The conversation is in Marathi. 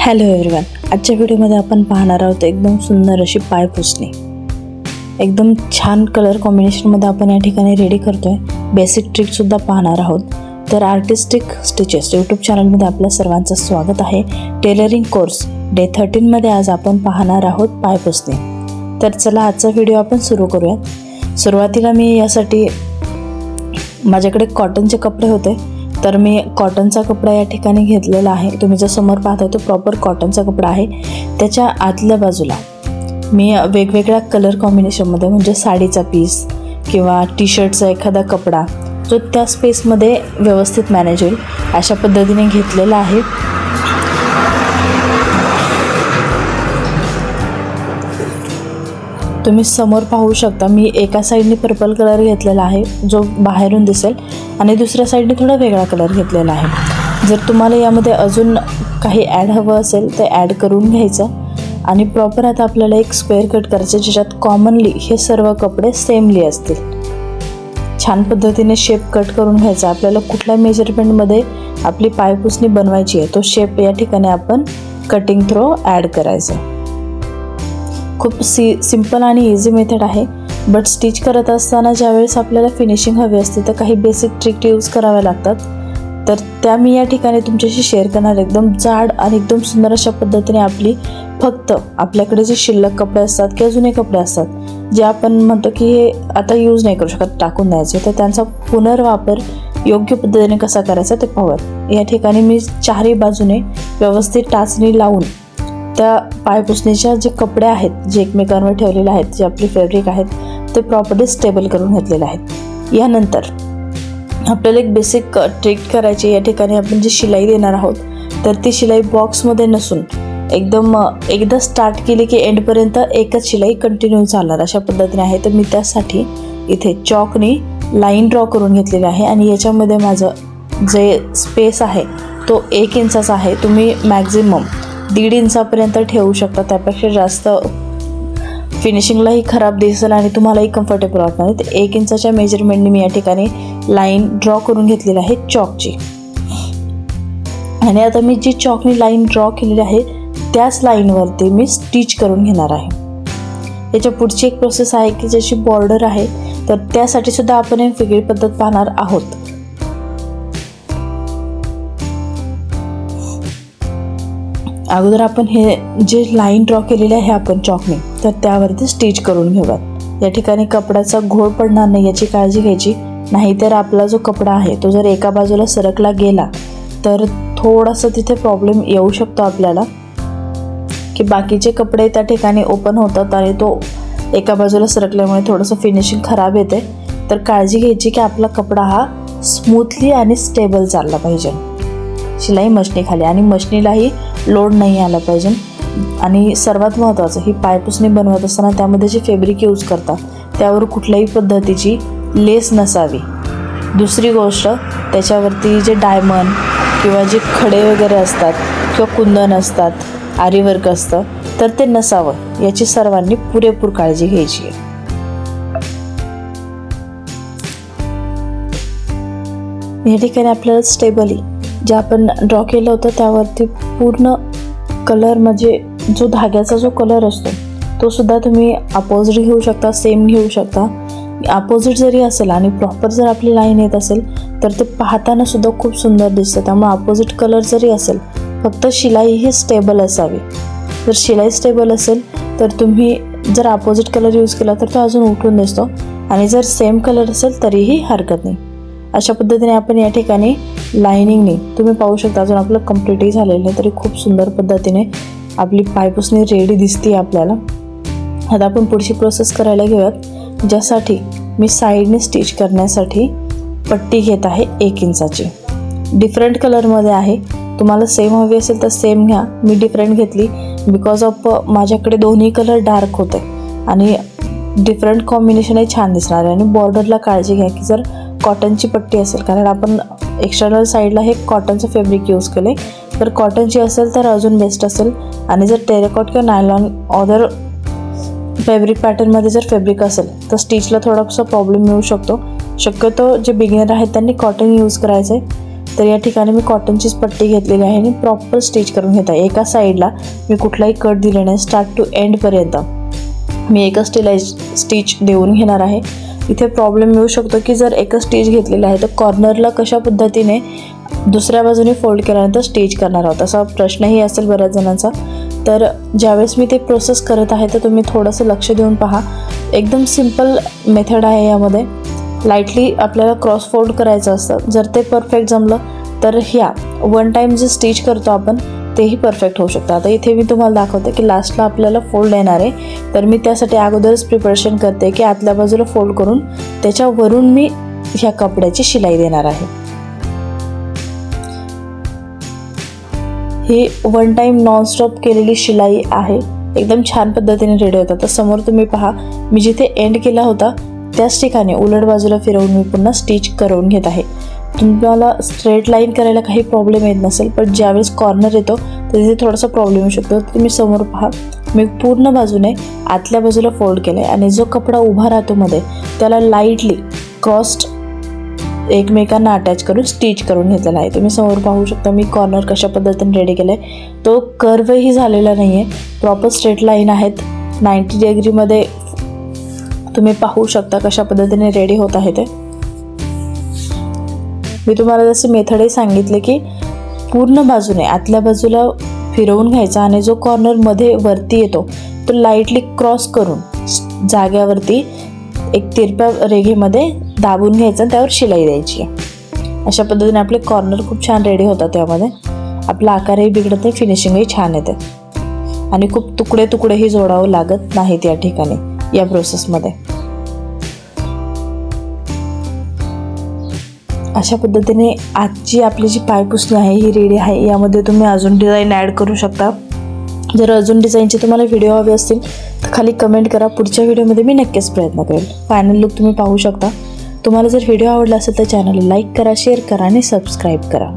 हॅलो एव्हरीवन, आजच्या व्हिडिओमध्ये आपण पाहणार आहोत एकदम सुंदर अशी पायपुसणी. एकदम छान कलर कॉम्बिनेशनमध्ये आपण या ठिकाणी रेडी करतोय. बेसिक ट्रिकसुद्धा पाहणार आहोत. तर आर्टिस्टिक स्टिचेस यूट्यूब चॅनलमध्ये आपल्या सर्वांचं स्वागत आहे. टेलरिंग कोर्स डे 13मध्ये आज आपण पाहणार आहोत पायपुसणी. तर चला आजचा व्हिडिओ आपण सुरू करूयात. सुरुवातीला मी यासाठी माझ्याकडे कॉटनचे कपडे होते, तर मी कॉटनचा कपडा या ठिकाणी घेतलेला आहे. तुम्ही जो समोर पाहताय तो प्रॉपर कॉटनचा कपडा आहे. त्याच्या आतल्या बाजूला मी वेगवेगळ्या कलर कॉम्बिनेशनमध्ये म्हणजे साडीचा पीस किंवा टी शर्टचा एखादा कपडा जो त्या स्पेसमध्ये व्यवस्थित मॅनेज होईल अशा पद्धतीने घेतलेला आहे. तुम्ही समोर पाहू शकता मी एका साईडने पर्पल कलर घेतलेला आहे जो बाहेरून दिसेल आणि दुसऱ्या साईडने थोडा वेगळा कलर घेतलेला आहे. जर तुम्हाला यामध्ये अजून काही ॲड हवं असेल तर ॲड करून घ्यायचं. आणि प्रॉपर आता आपल्याला एक स्क्वेअर कट करायचं ज्याच्यात कॉमनली हे सर्व कपडे सेमली असतील. छान पद्धतीने शेप कट करून घ्यायचा. आपल्याला कुठल्या मेजरमेंटमध्ये आपली पायपुसणी बनवायची आहे तो शेप या ठिकाणी आपण कटिंग थ्रो ॲड करायचं. खूप सिंपल आणि इझी मेथड आहे. बट स्टिच करत असताना ज्यावेळेस आपल्याला फिनिशिंग हवी असते तर काही बेसिक ट्रिक यूज कराव्या लागतात. तर त्या मी या ठिकाणी तुमच्याशी शेअर करणार. एकदम जाड आणि एकदम सुंदर अशा पद्धतीने आपली फक्त आपल्याकडे जे शिल्लक कपडे असतात किंवा जुने कपडे असतात जे आपण म्हणतो की हे आता यूज नाही करू शकत, टाकून द्यायचे, तर त्यांचा पुनर्वापर योग्य पद्धतीने कसा करायचा ते पाहूयात. या ठिकाणी मी चारही बाजूने व्यवस्थित टाचणी लावून त्या पायपुसणीच्या जे कपडे आहेत जे एकमेकांवर ठेवलेले आहेत, जे आपले फॅब्रिक आहेत ते प्रॉपर्ली स्टेबल करून घेतलेले आहेत. यानंतर आपल्याला एक बेसिक ट्रिक करायची. या ठिकाणी आपण जी शिलाई देणार आहोत तर ती शिलाई बॉक्समध्ये नसून एकदम एकदा स्टार्ट केली की एंडपर्यंत एकच शिलाई कंटिन्यू चालणार अशा पद्धतीने आहे. तर मी त्यासाठी इथे चॉकनी लाईन ड्रॉ करून घेतलेली आहे आणि याच्यामध्ये माझं जे स्पेस आहे तो 1 इंचाचा आहे. तुम्ही मॅक्झिमम 1.5 इंचापर्यंत ठेवू शकता. त्यापेक्षा जास्त फिनिशिंगलाही खराब दिसेल आणि तुम्हालाही कम्फर्टेबल वाटणार नाही. तर 1 इंचाच्या मेजरमेंटने मी या ठिकाणी लाईन ड्रॉ करून घेतलेली आहे चॉकची. आणि आता मी जी चॉकनी लाईन ड्रॉ केलेली आहे त्याच लाईनवरती मी स्टिच करून घेणार आहे. याच्या पुढची एक प्रोसेस आहे की ज्याची बॉर्डर आहे तर त्यासाठी सुद्धा आपण एक वेगळी पद्धत पाहणार आहोत. अगोदर आपण हे जे लाईन ड्रॉ केलेली आहे आपण चॉकने तर त्यावरती स्टिच करून घेऊयात. या ठिकाणी कपड्याचा घोळ पडणार नाही याची काळजी घ्यायची. नाहीतर आपला जो कपडा आहे तो जर एका बाजूला सरकला गेला तर थोडासा तिथे प्रॉब्लेम येऊ शकतो आपल्याला की बाकीचे कपडे त्या ठिकाणी ओपन होतात आणि तो एका बाजूला सरकल्यामुळे थोडंसं फिनिशिंग खराब येते. तर काळजी घ्यायची की आपला कपडा हा स्मूथली आणि स्टेबल चालला पाहिजे शिलाई मशनीखाली आणि मशनीलाही लोड नाही आला पाहिजे. आणि सर्वात महत्त्वाचं ही पायपुसणी बनवत असताना त्यामध्ये जे फॅब्रिक यूज करतात त्यावर कुठल्याही पद्धतीची लेस नसावी. दुसरी गोष्ट त्याच्यावरती जे डायमंड किंवा जे खडे वगैरे असतात किंवा कुंदन असतात, आरीवर्क असतं तर ते नसावं याची सर्वांनी पुरेपूर काळजी घ्यायची आहे. या ठिकाणी आपल्याला स्टेबली जे आपण ड्रॉ केलं होतं त्यावरती पूर्ण कलर म्हणजे जो धाग्याचा जो कलर असतो तो सुद्धा तुम्ही अपोजिट घेऊ शकता, सेम घेऊ शकता. अपोजिट जरी असेल आणि प्रॉपर जर आपली लाईन येत असेल तर ते पाहताना सुद्धा खूप सुंदर दिसतं. त्यामुळे अपोजिट कलर जरी असेल फक्त शिलाई ही स्टेबल असावी. जर शिलाई स्टेबल असेल तर तुम्ही जर अपोजिट कलर यूज केला तर तो अजून उठून दिसतो आणि जर सेम कलर असेल तरीही हरकत नाही. अशा पद्धतीने आपण या ठिकाणी लाईनिंगने तुम्ही पाहू शकता अजून आपलं कम्प्लीटही झालेलं नाही तरी खूप सुंदर पद्धतीने आपली पायपुसणी रेडी दिसते आपल्याला. आता आपण पुढची प्रोसेस करायला घेऊयात. ज्यासाठी मी साईडने स्टिच करण्यासाठी पट्टी घेत आहे 1 इंचाची. डिफरंट कलरमध्ये आहे. तुम्हाला सेम हवी असेल तर सेम घ्या. मी डिफरंट घेतली बिकॉज ऑफ माझ्याकडे दोन्ही कलर डार्क होते आणि डिफरंट कॉम्बिनेशनही छान दिसणार आहे. आणि बॉर्डरला काळजी घ्या की जर कॉटनची पट्टी असेल, कारण आपण एक्सटर्नल साईडला हे कॉटनचं फॅब्रिक यूज केले, तर कॉटनची असेल तर अजून बेस्ट असेल. आणि जर टेरेकॉट किंवा नायलॉन अदर फॅब्रिक पॅटर्नमध्ये जर फॅब्रिक असेल तर स्टिचला थोडासा प्रॉब्लेम येऊ शकतो. शक्यतो जे बिगिनर आहेत त्यांनी कॉटन यूज करायचं आहे. तर या ठिकाणी मी कॉटनचीच पट्टी घेतलेली आहे आणि प्रॉपर स्टिच करून घेत आहे. एका साईडला मी कुठलाही कट दिले नाही, स्टार्ट टू एंडपर्यंत मी एकच स्टिच देऊन घेणार आहे. इथे प्रॉब्लेम येऊ शकतो की जर एकच स्टिच घेतलेला आहे तर कॉर्नरला कशा पद्धतीने दुसऱ्या बाजूने फोल्ड केल्यानंतर स्टिच करणार आहोत असा प्रश्नही असेल बऱ्याच जणांचा. तर ज्यावेळेस मी ते प्रोसेस करत आहे तर तुम्ही थोडंसं लक्ष देऊन पहा. एकदम सिम्पल मेथड आहे यामध्ये. लाईटली आपल्याला क्रॉस फोल्ड करायचं असतं. जर ते परफेक्ट जमलं तर ह्या वन टाईम जे स्टिच करतो आपण तेही परफेक्ट होऊ शकतं. आता इथे मी तुम्हाला दाखवते की लास्टला आपल्याला फोल्ड येणार आहे, तर मी त्यासाठी अगोदरच प्रिपरेशन करते की आतल्या बाजूला फोल्ड करून त्याच्यावरून मी ह्या कपड्याची शिलाई देणार आहे. ही वन टाईम नॉनस्टॉप केलेली शिलाई आहे. एकदम छान पद्धतीने रेडी होतात. तर समोर तुम्ही पहा, मी जिथे एंड केला होता त्याच ठिकाणी उलट बाजूला फिरवून मी पुन्हा स्टिच करून घेत आहे. तुम्हाला स्ट्रेट लाईन करायला काही प्रॉब्लेम येत नसेल, पण ज्यावेळेस कॉर्नर येतो तर तिथे थोडासा प्रॉब्लेम येऊ शकतो. तुम्ही समोर पहा, मी पूर्ण बाजूने आतल्या बाजूला फोल्ड केलं आहे आणि जो कपडा उभा राहतो मध्ये त्याला लाईटली क्रॉस्ड एकमेकांना अटॅच करून स्टिच करून घेतलेला आहे. तुम्ही समोर पाहू शकता मी कॉर्नर कशा पद्धतीने रेडी केलं आहे. तो कर्वही झालेला नाही आहे, प्रॉपर स्ट्रेट लाईन आहेत. 90 डिग्रीमध्ये तुम्ही पाहू शकता कशा पद्धतीने रेडी होत आहे ते. मी तुम्हाला जसे मेथडही सांगितले की पूर्ण बाजूने आतल्या बाजूला फिरवून घ्यायचा आणि जो कॉर्नर मध्ये वरती येतो तो लाईटली क्रॉस करून जाग्यावरती एक तिरप्या रेघेमध्ये दाबून घ्यायचं आणि त्यावर शिलाई द्यायची. अशा पद्धतीने आपले कॉर्नर खूप छान रेडी होतात. त्यामध्ये आपला आकारही बिघडत नाही, फिनिशिंगही छान येते आणि खूप तुकडेही जोडावं लागत नाहीत या ठिकाणी या प्रोसेसमध्ये. अशा पद्धतीने आजची आपली जी पायपुसणी आहे ही रेडी आहे. यामध्ये तुम्ही अजून डिझाईन ॲड करू शकता. जर अजून डिझाईनचे तुम्हाला व्हिडिओ हवे असतील तर खाली कमेंट करा. पुढच्या व्हिडिओमध्ये मी नक्कीच प्रयत्न करेल. फायनल लुक तुम्ही पाहू शकता. तुम्हाला जर व्हिडिओ आवडला असेल तर चॅनलला लाईक करा, शेअर करा आणि सबस्क्राईब करा.